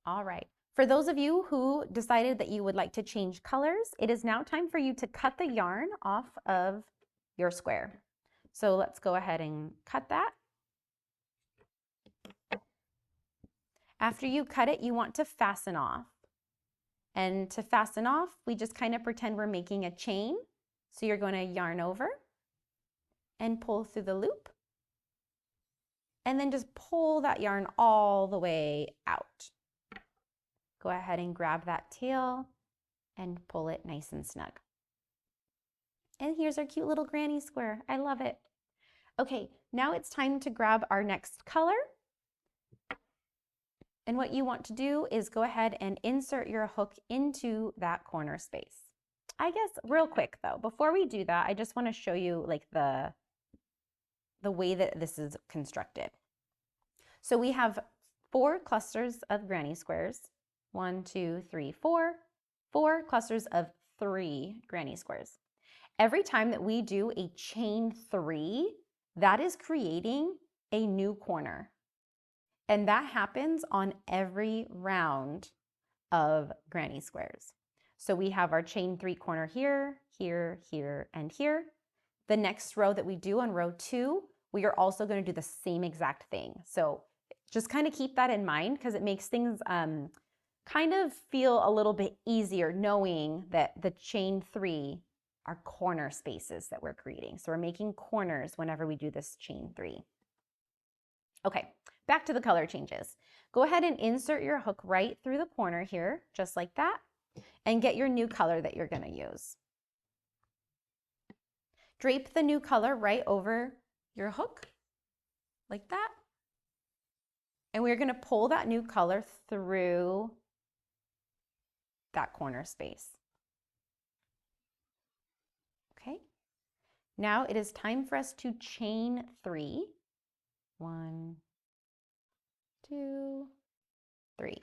All right. For those of you who decided that you would like to change colors, it is now time for you to cut the yarn off of your square. So let's go ahead and cut that. After you cut it, you want to fasten off. And to fasten off, we just kind of pretend we're making a chain. So you're going to yarn over and pull through the loop. And then just pull that yarn all the way out. Go ahead and grab that tail and pull it nice and snug. And here's our cute little granny square. I love it. Okay, now it's time to grab our next color. And what you want to do is go ahead and insert your hook into that corner space. I guess real quick though, before we do that, I just want to show you like the way that this is constructed. So we have 4 clusters of granny squares. 1, 2, 3, 4. 4 clusters of 3 granny squares. Every time that we do a chain 3, that is creating a new corner. And that happens on every round of granny squares. So we have our chain 3 corner here, here, here, and here. The next row that we do on row 2, we are also going to do the same exact thing. So just kind of keep that in mind because it makes things kind of feel a little bit easier knowing that the chain 3 are corner spaces that we're creating. So we're making corners whenever we do this chain 3. Okay, back to the color changes. Go ahead and insert your hook right through the corner here, just like that, and get your new color that you're going to use. Drape the new color right over your hook, like that. And we're going to pull that new color through that corner space. Okay, now it is time for us to chain 3. 1, 2, 3.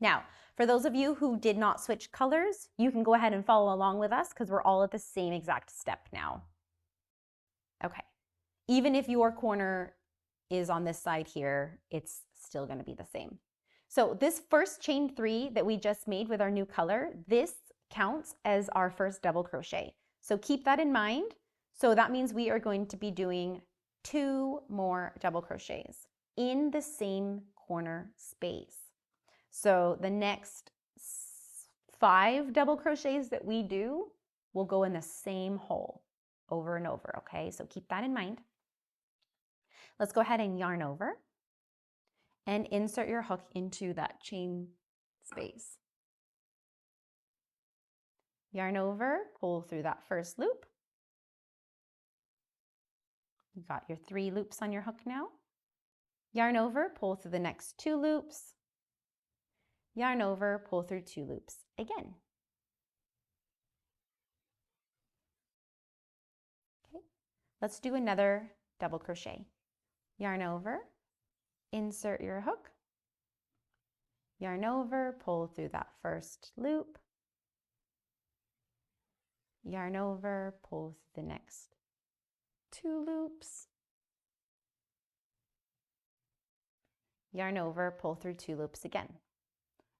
Now, for those of you who did not switch colors, you can go ahead and follow along with us because we're all at the same exact step now. Okay, even if your corner is on this side here, it's still going to be the same. So this first chain 3 that we just made with our new color, this counts as our first double crochet. So keep that in mind. So that means we are going to be doing 2 more double crochets in the same corner space. So the next 5 double crochets that we do will go in the same hole over and over, okay? So keep that in mind. Let's go ahead and yarn over and insert your hook into that chain space. Yarn over, pull through that first loop. You got your 3 loops on your hook now. Yarn over, pull through the next 2 loops. Yarn over, pull through 2 loops again. Okay, let's do another double crochet. Yarn over, insert your hook. Yarn over, pull through that first loop. Yarn over, pull through the next 2 loops. Yarn over, pull through 2 loops again.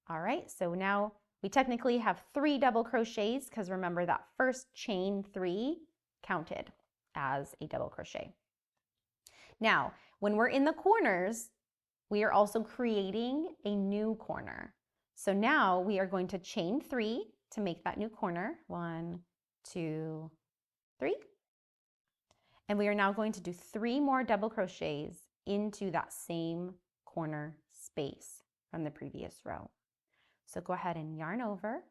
All right, so now we technically have 3 double crochets because remember that first chain 3 counted as a double crochet. Now, when we're in the corners, we are also creating a new corner. So now we are going to chain 3 to make that new corner. 1, 2, 3. And we are now going to do 3 more double crochets into that same corner space from the previous row. So go ahead and yarn over,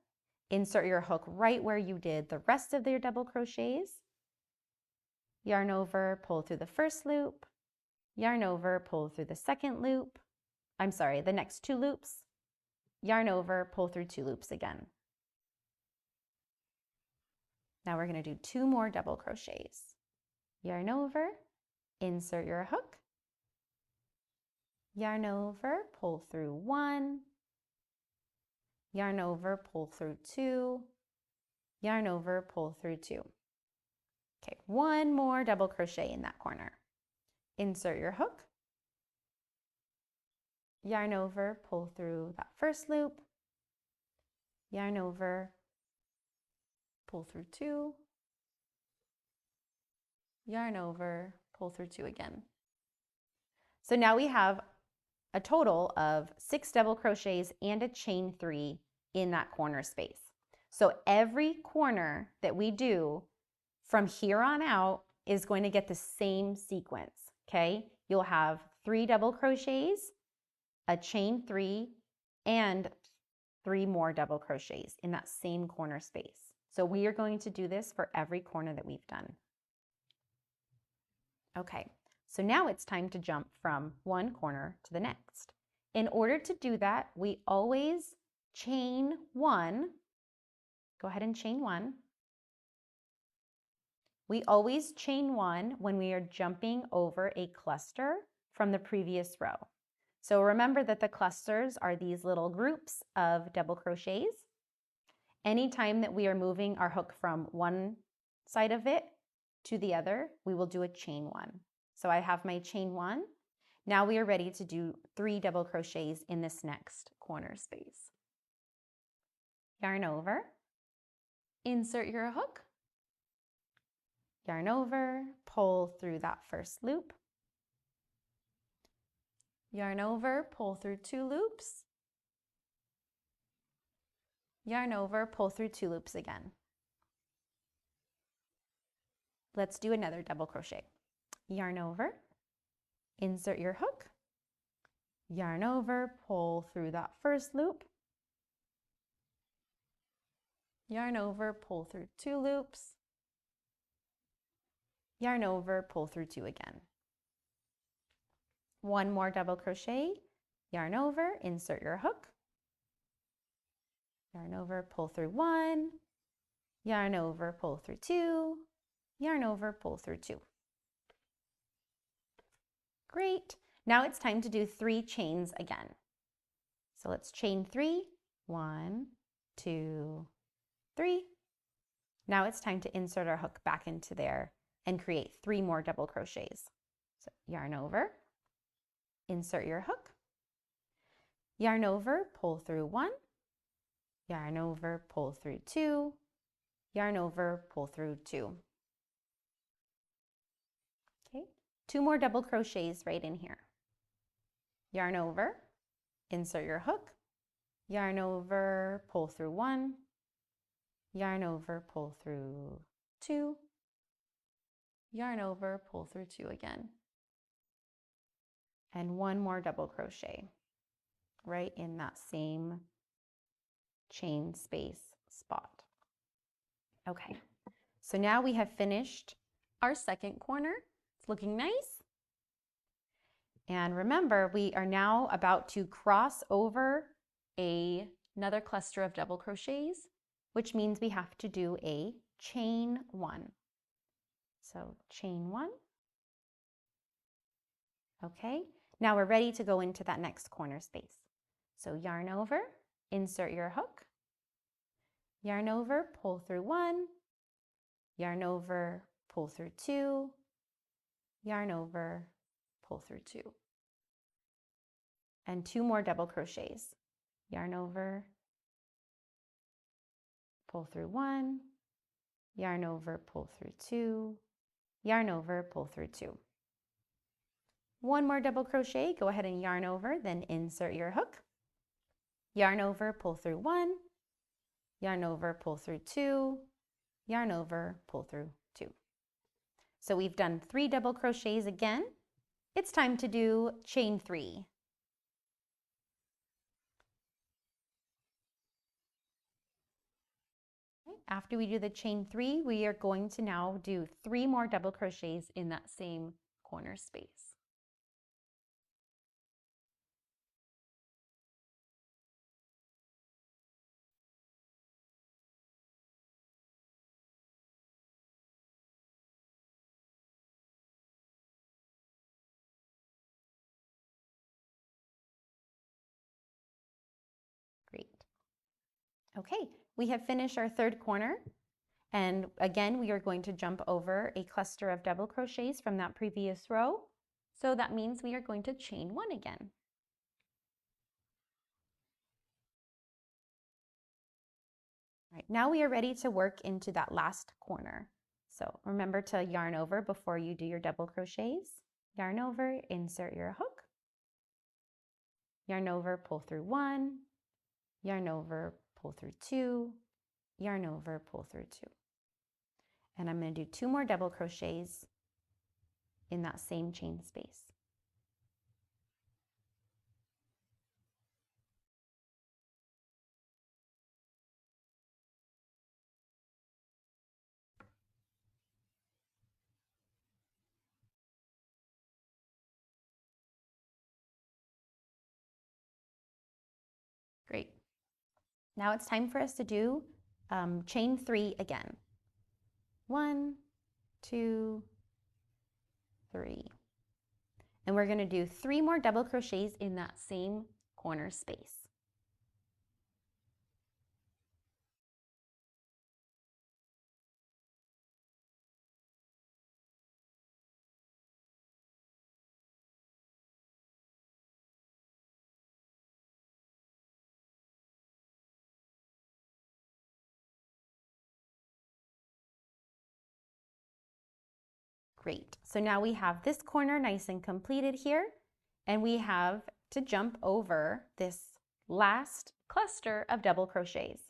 insert your hook right where you did the rest of your double crochets. Yarn over, pull through the first loop. Yarn over, pull through the second loop. I'm sorry, the next 2 loops. Yarn over, pull through 2 loops again. Now we're going to do 2 more double crochets. Yarn over, insert your hook. Yarn over, pull through 1. Yarn over, pull through 2. Yarn over, pull through 2. Okay, 1 more double crochet in that corner. Insert your hook. yarn over, pull through that first loop, yarn over, pull through 2, yarn over, pull through 2 again. So now we have a total of 6 double crochets and a chain 3 in that corner space. So every corner that we do from here on out is going to get the same sequence, okay? You'll have 3 double crochets, a chain 3, and 3 more double crochets in that same corner space. So we are going to do this for every corner that we've done. Okay, so now it's time to jump from one corner to the next. In order to do that, we always chain 1. Go ahead and chain 1. We always chain 1 when we are jumping over a cluster from the previous row. So remember that the clusters are these little groups of double crochets. Anytime that we are moving our hook from one side of it to the other, we will do a chain 1. So I have my chain 1. Now we are ready to do 3 double crochets in this next corner space. Yarn over, insert your hook, yarn over, pull through that first loop, yarn over, pull through 2 loops, yarn over, pull through 2 loops again. Let's do another double crochet. Yarn over, insert your hook, yarn over, pull through that first loop, yarn over, pull through 2 loops, yarn over, pull through 2 again. One more double crochet, yarn over, insert your hook, yarn over, pull through 1, yarn over, pull through 2, yarn over, pull through 2. Great. Now it's time to do 3 chains again. So let's chain 3, 1, 2, 3. Now it's time to insert our hook back into there and create 3 more double crochets. So yarn over, insert your hook, yarn over, pull through 1, yarn over, pull through 2, yarn over, pull through 2. Okay, 2 more double crochets right in here. Yarn over, insert your hook, yarn over, pull through 1, yarn over, pull through 2, yarn over, pull through 2 again. And 1 more double crochet right in that same chain space spot. Okay, so now we have finished our second corner. It's looking nice. And remember, we are now about to cross over another cluster of double crochets, which means we have to do a chain 1. So chain 1. Okay, now we're ready to go into that next corner space. So yarn over, insert your hook, yarn over, pull through 1, yarn over, pull through 2, yarn over, pull through 2. And 2 more double crochets. Yarn over, pull through 1, yarn over, pull through 2, yarn over, pull through 2. 1 more double crochet, go ahead and yarn over, then insert your hook, yarn over, pull through 1, yarn over, pull through 2, yarn over, pull through 2. So we've done 3 double crochets again. It's time to do chain 3. After we do the chain 3, we are going to now do 3 more double crochets in that same corner space. Great. Okay, we have finished our third corner. And again, we are going to jump over a cluster of double crochets from that previous row. So that means we are going to chain 1 again. now we are ready to work into that last corner. So remember to yarn over before you do your double crochets. Yarn over, insert your hook. Yarn over, pull through 1. Yarn over, pull through 2. Yarn over, pull through 2. And I'm going to do 2 more double crochets in that same chain space. Great. Now it's time for us to do chain 3 again. 1, 2, 3. And we're going to do 3 more double crochets in that same corner space. Great. So now we have this corner nice and completed here, and we have to jump over this last cluster of double crochets.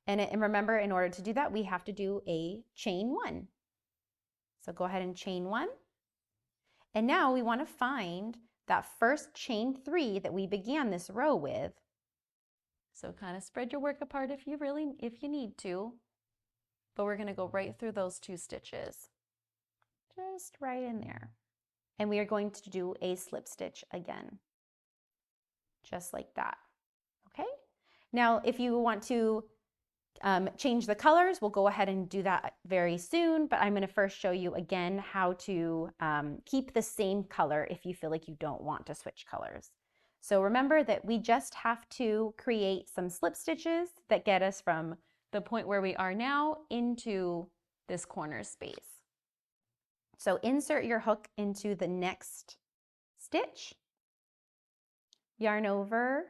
And remember, in order to do that, we have to do a chain 1. So go ahead and chain 1. And now we want to find that first chain 3 that we began this row with. So kind of spread your work apart if you need to. But we're going to go right through those 2 stitches. Just right in there. And we are going to do a slip stitch again. Just like that. Okay? Now, if you want to change the colors, we'll go ahead and do that very soon, but I'm going to first show you again how to keep the same color if you feel like you don't want to switch colors. So remember that we just have to create some slip stitches that get us from the point where we are now into this corner space. So insert your hook into the next stitch, yarn over,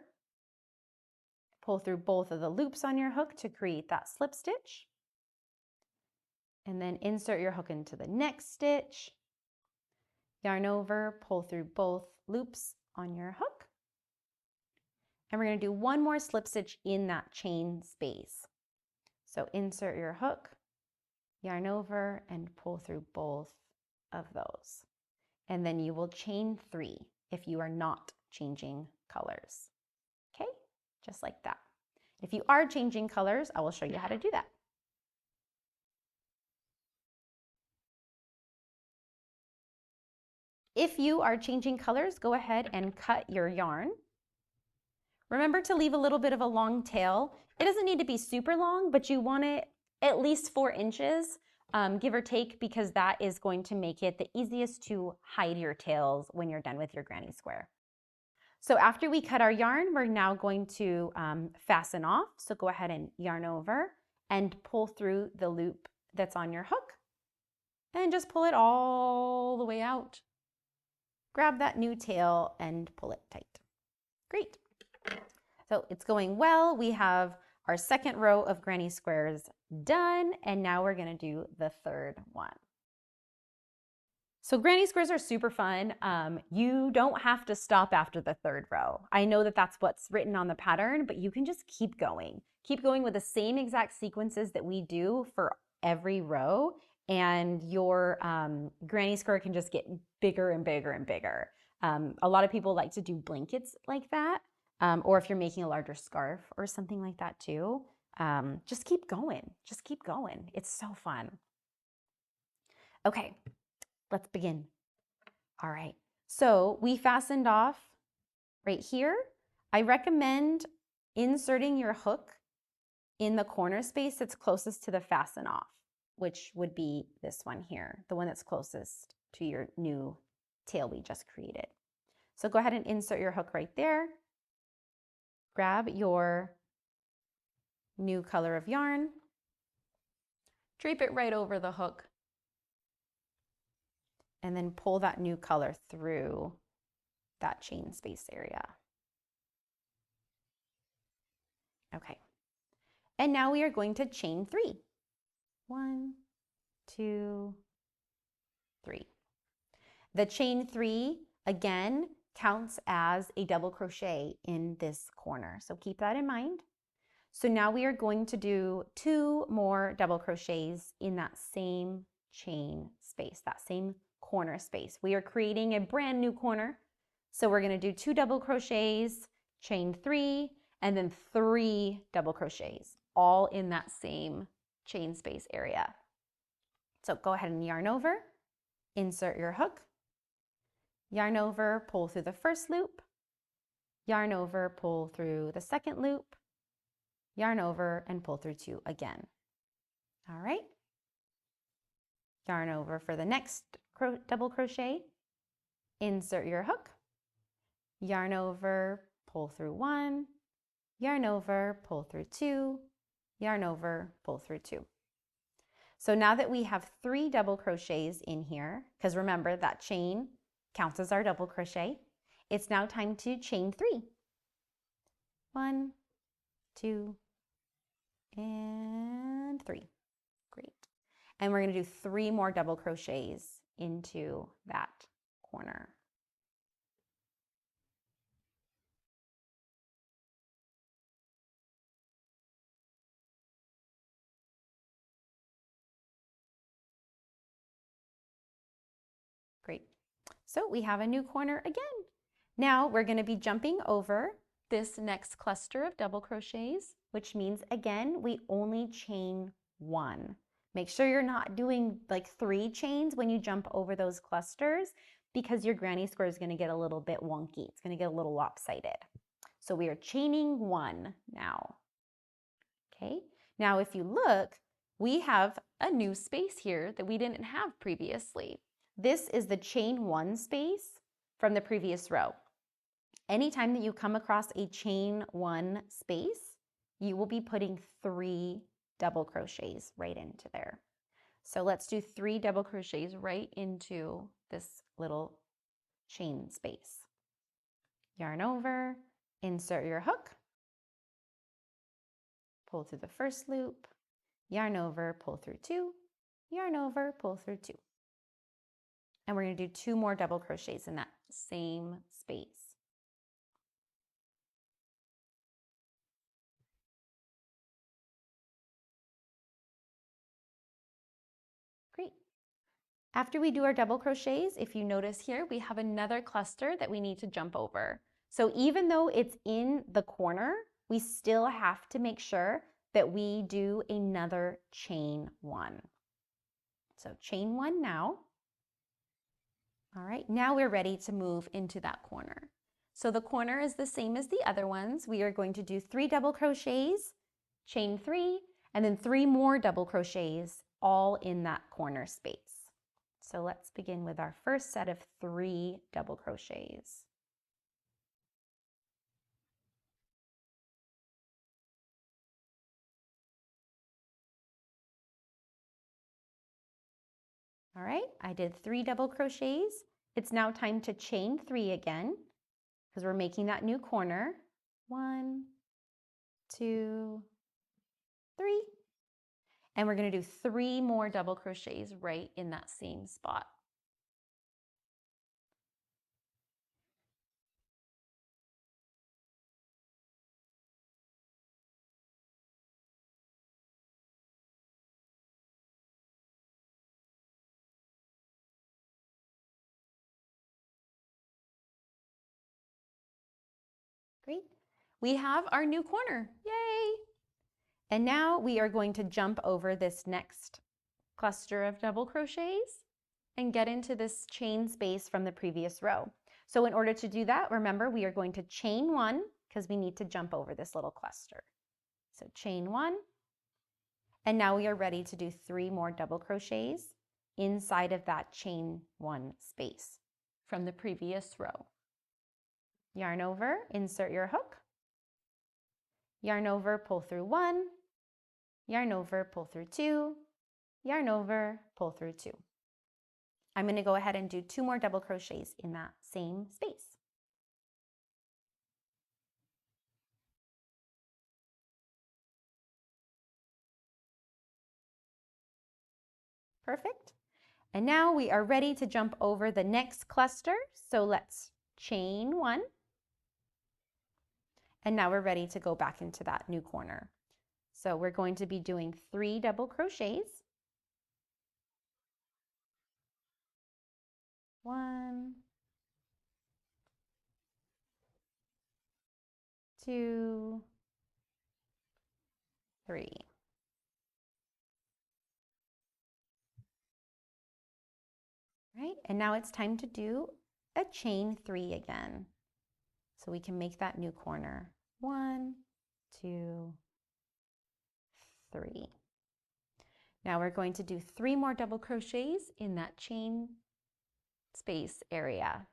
pull through both of the loops on your hook to create that slip stitch, and then insert your hook into the next stitch, yarn over, pull through both loops on your hook, and we're going to do 1 more slip stitch in that chain space. So insert your hook, yarn over, and pull through both of those. And then you will chain 3 if you are not changing colors. Okay? Just like that. If you are changing colors, I will show you how to do that. If you are changing colors, go ahead and cut your yarn. Remember to leave a little bit of a long tail. It doesn't need to be super long, but you want it at least 4 inches, give or take, because that is going to make it the easiest to hide your tails when you're done with your granny square. So after we cut our yarn, we're now going to fasten off. So go ahead and yarn over and pull through the loop that's on your hook and just pull it all the way out. Grab that new tail and pull it tight. Great. So it's going well. We have our second row of granny squares done, and now we're going to do the third one. So granny squares are super fun. You don't have to stop after the third row. I know that that's what's written on the pattern, but you can just keep going. Keep going with the same exact sequences that we do for every row, and your granny square can just get bigger and bigger and bigger. A lot of people like to do blankets like that, or if you're making a larger scarf or something like that too. Just keep going. Just keep going. It's so fun. Okay. Let's begin. All right, so we fastened off right here. I recommend inserting your hook in the corner space that's closest to the fasten off, which would be this one here, the one that's closest to your new tail we just created. So go ahead and insert your hook right there. Grab your new color of yarn, drape it right over the hook, and then pull that new color through that chain space area. Okay, And now we are going to chain 3. 1, 2, 3. The chain 3, again, counts as a double crochet in this corner. So keep that in mind. So now we are going to do 2 more double crochets in that same chain space, that same corner space. We are creating a brand new corner. So we're going to do 2 double crochets, chain 3, and then 3 double crochets, all in that same chain space area. So go ahead and yarn over, insert your hook, yarn over, pull through the first loop, yarn over, pull through the second loop, yarn over, and pull through 2 again. All right. Yarn over for the next double crochet, insert your hook, yarn over, pull through 1, yarn over, pull through 2, yarn over, pull through 2. So now that we have 3 double crochets in here, because remember that chain counts as our double crochet, it's now time to chain 3. 1, 2, and 3. Great. And we're going to do 3 more double crochets into that corner. Great. So we have a new corner again. Now we're going to be jumping over this next cluster of double crochets, which means again, we only chain 1. Make sure you're not doing like 3 chains when you jump over those clusters because your granny square is going to get a little bit wonky. It's going to get a little lopsided. So we are chaining 1 now. Okay. Now if you look, we have a new space here that we didn't have previously. This is the chain 1 space from the previous row. Anytime that you come across a chain 1 space, you will be putting 3 double crochets right into there. So let's do 3 double crochets right into this little chain space. Yarn over, insert your hook, pull through the first loop, yarn over, pull through 2, yarn over, pull through 2. And we're going to do 2 more double crochets in that same space. Great. After we do our double crochets, if you notice here, we have another cluster that we need to jump over. So even though it's in the corner, we still have to make sure that we do another chain 1. So chain 1 now. All right, now we're ready to move into that corner. So the corner is the same as the other ones. We are going to do 3 double crochets, chain 3, and then 3 more double crochets all in that corner space. So let's begin with our first set of 3 double crochets. All right, I did 3 double crochets. It's now time to chain 3 again because we're making that new corner. 1, 2, 3. And we're going to do 3 more double crochets right in that same spot. Great. We have our new corner. Yay! And now we are going to jump over this next cluster of double crochets and get into this chain space from the previous row. So in order to do that, remember we are going to chain 1 because we need to jump over this little cluster. So chain 1, and now we are ready to do 3 more double crochets inside of that chain 1 space from the previous row. Yarn over, insert your hook, yarn over, pull through 1, yarn over, pull through 2, yarn over, pull through 2. I'm going to go ahead and do 2 more double crochets in that same space. Perfect. And now we are ready to jump over the next cluster. So let's chain 1. And now we're ready to go back into that new corner. So we're going to be doing 3 double crochets. 1, 2, 3. Right, and now it's time to do a chain 3 again. So we can make that new corner. 1, 2, 3. Now we're going to do 3 more double crochets in that chain space area.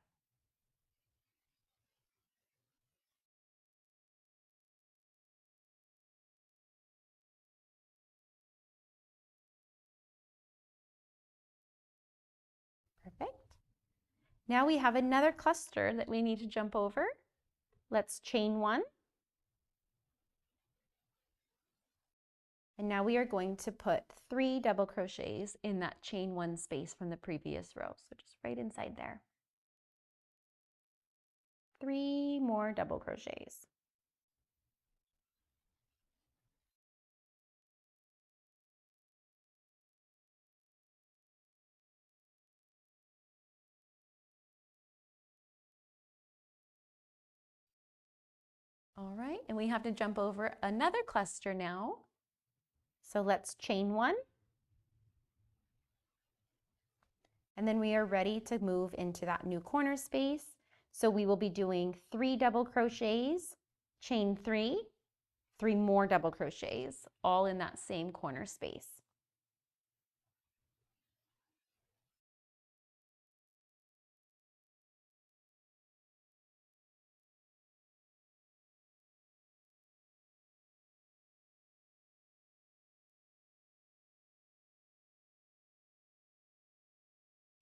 Perfect. Now we have another cluster that we need to jump over. Let's chain 1. And now we are going to put 3 double crochets in that chain 1 space from the previous row. So just right inside there. 3 more double crochets. All right, and we have to jump over another cluster now. So let's chain 1. And then we are ready to move into that new corner space. So we will be doing 3 double crochets, chain 3, 3 more double crochets, all in that same corner space.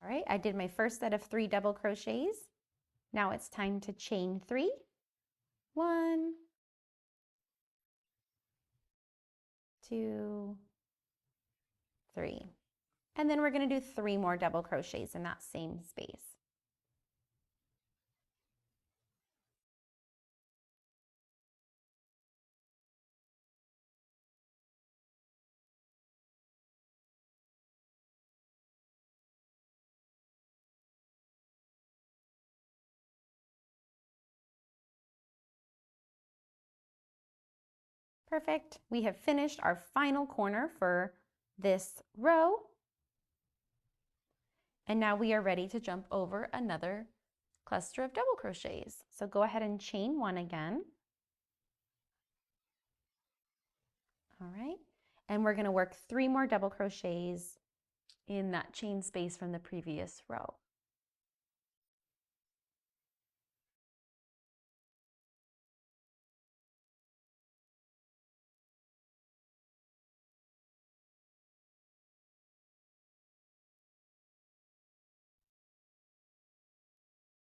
All right, I did my first set of 3 double crochets. Now it's time to chain 3. 1, 2, 3. And then we're going to do 3 more double crochets in that same space. Perfect. We have finished our final corner for this row. And now we are ready to jump over another cluster of double crochets. So go ahead and chain 1 again. All right. And we're going to work 3 more double crochets in that chain space from the previous row.